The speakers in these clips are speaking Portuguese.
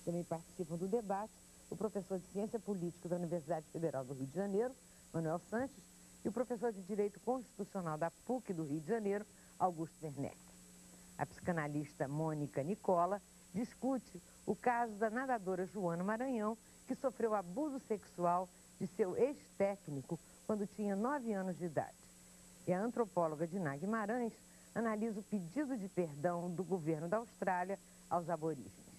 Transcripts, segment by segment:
Também participam do debate o professor de Ciência Política da Universidade Federal do Rio de Janeiro, Manuel Sanches, e o professor de Direito Constitucional da PUC do Rio de Janeiro, Augusto Werneck. A psicanalista Mônica Nicola discute o caso da nadadora Joana Maranhão, que sofreu abuso sexual de seu ex-técnico quando tinha 9 anos de idade. E a antropóloga Diná Guimarães analisa o pedido de perdão do governo da Austrália aos aborígenes.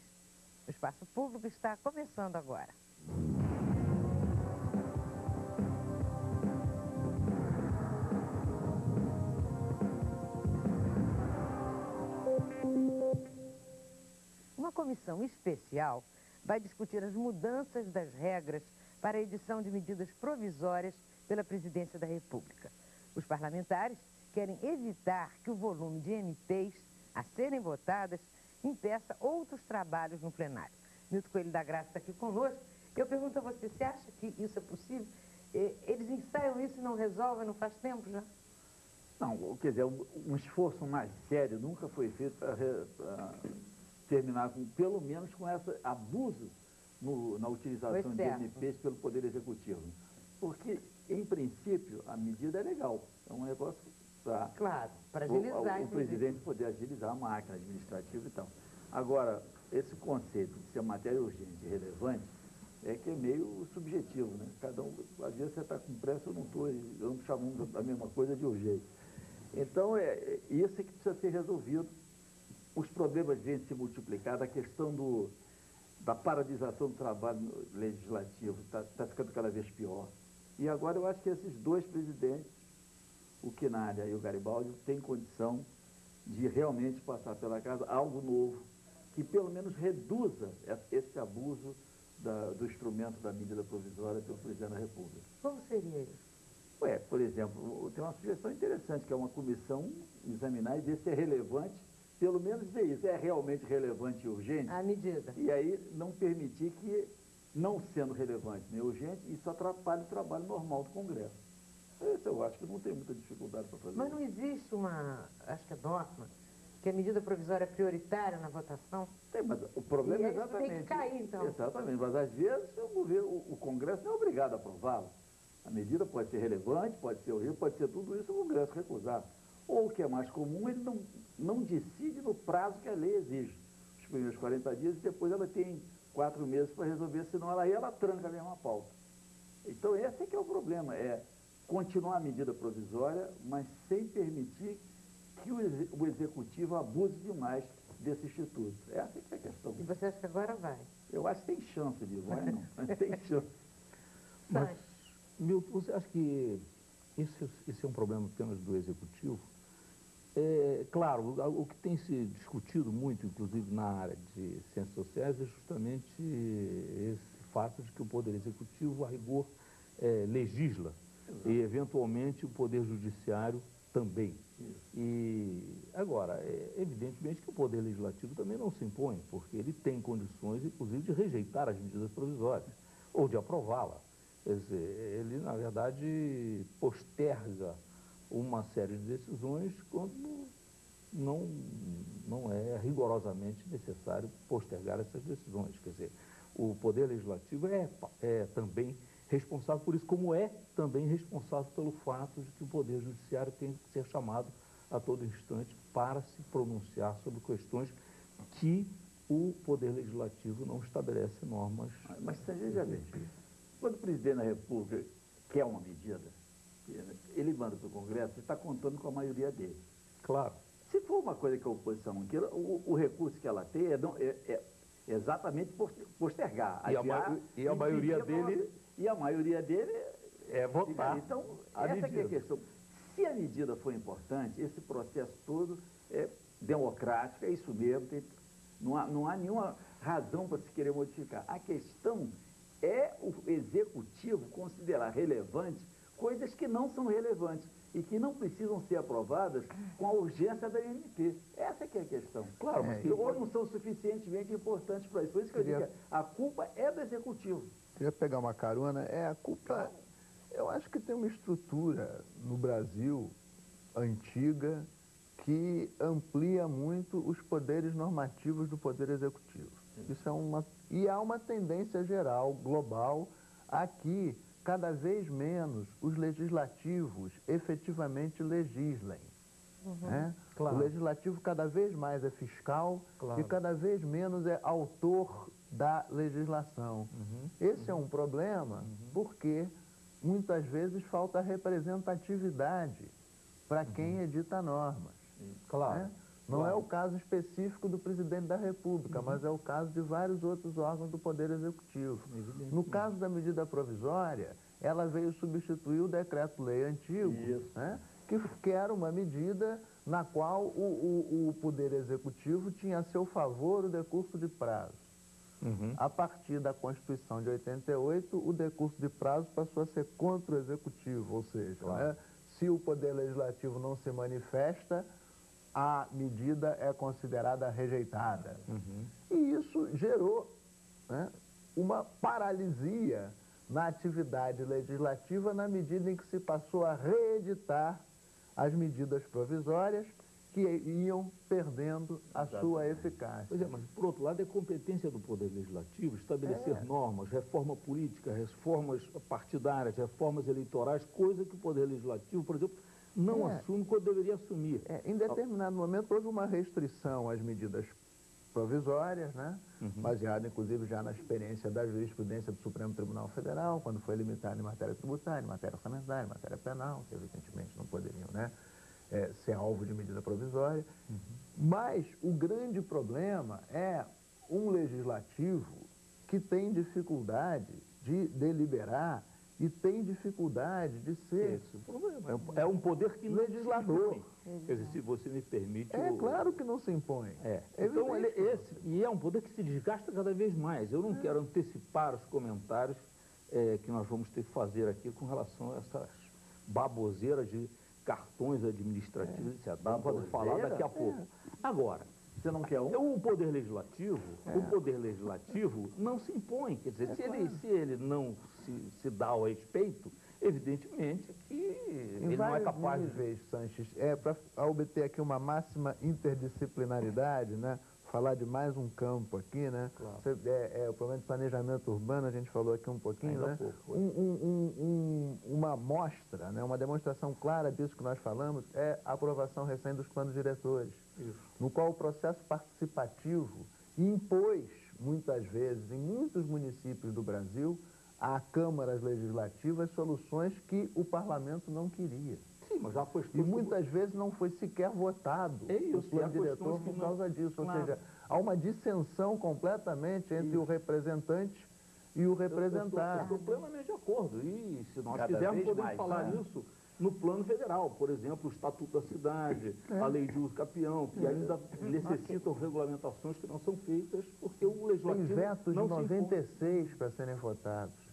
O Espaço Público está começando agora. Uma comissão especial vai discutir as mudanças das regras para a edição de medidas provisórias pela Presidência da República. Os parlamentares querem evitar que o volume de MPs a serem votadas impeça outros trabalhos no plenário. Milton Coelho da Graça está aqui conosco. Eu pergunto a você, você acha que isso é possível? Eles ensaiam isso e não resolvem, não faz tempo já? Não, quer dizer, um esforço mais sério nunca foi feito para terminar com, pelo menos com esse abuso na utilização de MPs pelo Poder Executivo. Porque, em princípio, a medida é legal. É um negócio para... Claro, para agilizar. O presidente poder agilizar a máquina administrativa e tal. Agora, esse conceito de ser matéria urgente e relevante é que é meio subjetivo, né? Cada um, às vezes você está com pressa, eu não estou, ambos chamando a mesma coisa de urgente. Então, isso é que precisa ser resolvido. Os problemas vêm se multiplicar, a questão da paralisação do trabalho legislativo está ficando cada vez pior. E agora eu acho que esses dois presidentes, o Quinalha e o Garibaldi, têm condição de realmente passar pela casa algo novo, que pelo menos reduza esse abuso do instrumento da medida provisória pelo presidente da República. Como seria isso? Por exemplo, tem uma sugestão interessante, que é uma comissão examinar e ver se é relevante, pelo menos ver isso, é realmente relevante e urgente. A medida. E aí não permitir que, não sendo relevante nem urgente, isso atrapalhe o trabalho normal do Congresso. Isso eu acho que não tem muita dificuldade para fazer. Mas não existe acho que é norma, que a medida provisória é prioritária na votação? Tem, mas o problema é exatamente... tem que cair, então. Exatamente, mas às vezes o Congresso não é obrigado a aprová-la. A medida pode ser relevante, pode ser horrível, pode ser tudo isso, o Congresso recusar. Ou o que é mais comum, ele não decide no prazo que a lei exige. Os primeiros 40 dias e depois ela tem 4 meses para resolver, senão ela tranca a mesma pauta. Então esse é que é o problema, é continuar a medida provisória, mas sem permitir que o Executivo abuse demais desse instituto. Essa é que é a questão. E você acha que agora vai? Eu acho que tem chance de vai, não. Mas tem chance. Mas, Milton, você acha que esse é um problema apenas do Executivo? Claro, o que tem se discutido muito, inclusive na área de ciências sociais, é justamente esse fato de que o Poder Executivo, a rigor, legisla. Exato. E, eventualmente, o Poder Judiciário também. Isso. E, agora, evidentemente que o Poder Legislativo também não se impõe, porque ele tem condições, inclusive, de rejeitar as medidas provisórias, ou de aprová-la. Quer dizer, ele, na verdade, posterga uma série de decisões quando não é rigorosamente necessário postergar essas decisões. Quer dizer, o Poder Legislativo é também responsável por isso, como é também responsável pelo fato de que o Poder Judiciário tem que ser chamado a todo instante para se pronunciar sobre questões que o Poder Legislativo não estabelece normas. Mas você veja bem, quando o presidente da República quer uma medida, ele manda para o Congresso e está contando com a maioria dele. Claro. Se for uma coisa que a oposição não queira, o recurso que ela tem é exatamente postergar. E a maioria dele... E a maioria dele é votar. Então, essa que é a questão. Se a medida for importante, esse processo todo é democrático, é isso mesmo, não há nenhuma razão para se querer modificar. A questão é o Executivo considerar relevante coisas que não são relevantes e que não precisam ser aprovadas com a urgência da MP. Essa que é a questão. Claro, mas ou não são suficientemente importantes para isso. Por isso que eu digo que a culpa é do Executivo. Queria pegar uma carona, a culpa, eu acho que tem uma estrutura no Brasil antiga que amplia muito os poderes normativos do Poder Executivo. Isso é e há uma tendência geral, global, a que cada vez menos os legislativos efetivamente legislem. Né? Claro. O legislativo cada vez mais é fiscal Claro. e cada vez menos é autor da legislação. Esse é um problema porque muitas vezes falta representatividade para quem edita normas. Claro. Né? Não é o caso específico do presidente da República, mas é o caso de vários outros órgãos do Poder Executivo. No caso da medida provisória, ela veio substituir o decreto-lei antigo, né, que era uma medida na qual o Poder Executivo tinha a seu favor o decurso de prazo. A partir da Constituição de 88, o decurso de prazo passou a ser contra o Executivo, ou seja, né, se o Poder Legislativo não se manifesta, a medida é considerada rejeitada. E isso gerou, né, uma paralisia na atividade legislativa na medida em que se passou a reeditar as medidas provisórias que iam perdendo a sua eficácia. Pois é, mas por outro lado é competência do Poder Legislativo estabelecer normas, reforma política, reformas partidárias, reformas eleitorais, coisa que o Poder Legislativo, por exemplo, não assume quando deveria assumir. Em determinado momento houve uma restrição às medidas provisórias, né? Baseada inclusive já na experiência da jurisprudência do Supremo Tribunal Federal, quando foi limitada em matéria tributária, em matéria orçamentária, em matéria penal, que evidentemente não poderiam, né, ser alvo de medida provisória. Mas o grande problema é um legislativo que tem dificuldade de deliberar e tem dificuldade de ser... Esse é o problema. É um poder que não legislador. Quer dizer, se você me permite... Claro que não se impõe. Então, e é um poder que se desgasta cada vez mais. Eu não quero antecipar os comentários que nós vamos ter que fazer aqui com relação a essas baboseiras de cartões administrativos, etc. Vamos poder falar daqui a pouco. Agora, você não quer um? o Poder Legislativo não se impõe. Quer dizer, se ele não se dá ao respeito, evidentemente que ele não é capaz de... Sanches, para obter aqui uma máxima interdisciplinaridade, né? Falar de mais um campo aqui, né? Claro. O problema de planejamento urbano, a gente falou aqui um pouquinho, né? Uma amostra, né? Uma demonstração clara disso que nós falamos é a aprovação recente dos planos diretores, no qual o processo participativo impôs, muitas vezes, em muitos municípios do Brasil, a câmaras legislativas soluções que o parlamento não queria. Sim, mas já foi E muitas vezes não foi sequer votado o plano diretor por causa disso. Ou seja, há uma dissensão completamente entre o representante e o representado. Estou plenamente de acordo. E se nós quisermos, podemos falar isso no plano federal. Por exemplo, o Estatuto da Cidade, a Lei de Uso Capião, que ainda necessitam regulamentações que não são feitas porque o Legislativo tem vetos de 96 para serem votados.